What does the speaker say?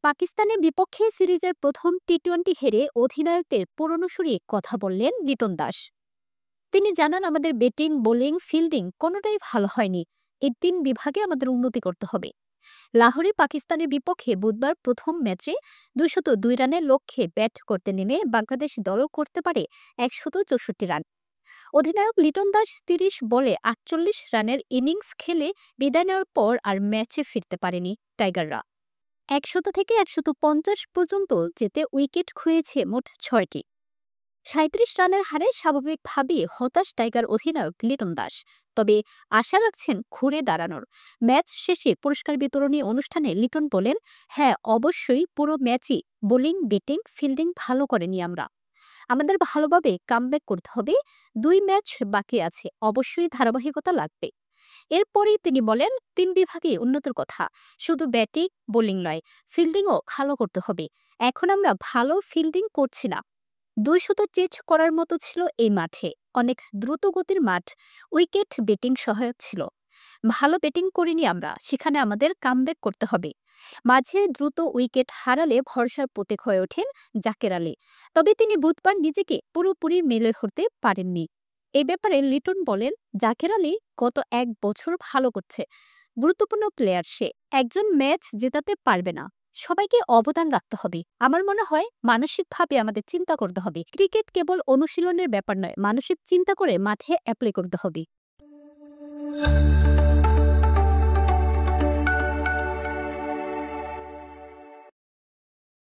পাকিস্তানের বিপক্ষে সিরিজের প্রথম টি-20 হেরে অধিনায়কের পুরনো সুরে কথা বললেন লিটন দাস। তিনি জানান, আমাদের ব্যাটিং, বোলিং, ফিল্ডিং কোনোটাই ভালো হয়নি। এই তিন বিভাগে আমাদের উন্নতি করতে হবে। লাহোরে পাকিস্তানের বিপক্ষে বুধবার প্রথম ম্যাচে ২০২ রানের লক্ষ্যে ব্যাট করতে নেমে বাংলাদেশ দলও করতে পারে ১৬৪ রান। অধিনায়ক লিটন দাস ৩০ বলে ৪৮ রানের ইনিংস খেলে বিদায় নেওয়ার পর আর ম্যাচে ফিরতে পারেনি টাইগাররা। ১০০ থেকে ১৫০ পর্যন্ত যেতে উইকেট খুঁয়েছে মোট ৬টি। ৩৭ রানের হারে স্বাভাবিকভাবেই হতাশ টাইগার অধিনায়ক লিটন দাস। তবে আশা রাখছেন ঘুরে দাঁড়ানোর। ম্যাচ শেষে পুরস্কার বিতরণী অনুষ্ঠানে লিটন বলেন, হ্যাঁ, অবশ্যই পুরো ম্যাচই বোলিং, ব্যাটিং, ফিল্ডিং ভালো করেনি আমরা। আমাদের ভালোভাবে কামব্যাক করতে হবে। ২ ম্যাচ বাকি আছে, অবশ্যই ধারাবাহিকতা লাগবে। এরপরেই তিনি বলেন, ৩ বিভাগে উন্নতির কথা। শুধু ব্যাটিং, বোলিং নয়, ফিল্ডিংও ভালো করতে হবে। এখন আমরা ভালো ফিল্ডিং করছি না। ২০০ চেজ করার মতো ছিল এই মাঠে। অনেক দ্রুত গতির মাঠ, উইকেট ব্যাটিং সহায়ক ছিল। ভালো ব্যাটিং করিনি আমরা, সেখানে আমাদের কামব্যাক করতে হবে। মাঝে দ্রুত উইকেট হারালে ভরসার প্রতীক হয়ে ওঠেন জাকের আলী। তবে তিনি বুধবার নিজেকে পুরোপুরি মেলে ধরতে পারেননি। এ ব্যাপারে লিটন বলেন, জাকের আলী গত ১ বছর ভালো করছে। গুরুত্বপূর্ণ প্লেয়ার সে। একজন ম্যাচ জেতাতে পারবে না, সবাইকে অবদান রাখতে হবে। আমার মনে হয় মানসিকভাবে আমাদের চিন্তা করতে হবে। ক্রিকেট কেবল অনুশীলনের ব্যাপার নয়, মানসিক চিন্তা করে মাঠে অ্যাপ্লাই করতে হবে।